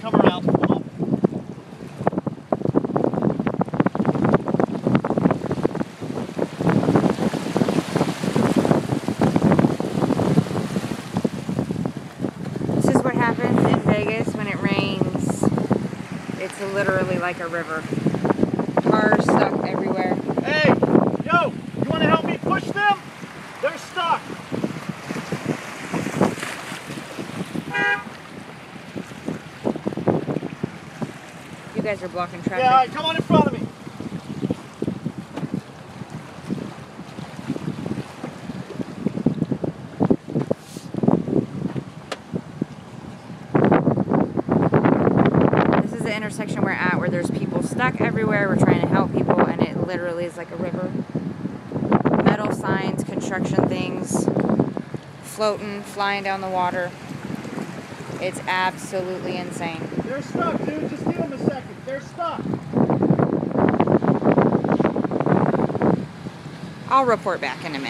come around. Come on. This is what happens in Vegas when it rains. It's literally like a river. Cars stuck everywhere. Hey, yo, you want to help me push them? They're stuck. You guys are blocking traffic. Yeah, all right, come on in front of me. This is the intersection we're at where there's people stuck everywhere. We're trying to help people and it literally is like a river. Metal signs, construction things, floating, flying down the water. It's absolutely insane. They're stuck, dude. Just give them a second. They're stuck. I'll report back in a minute.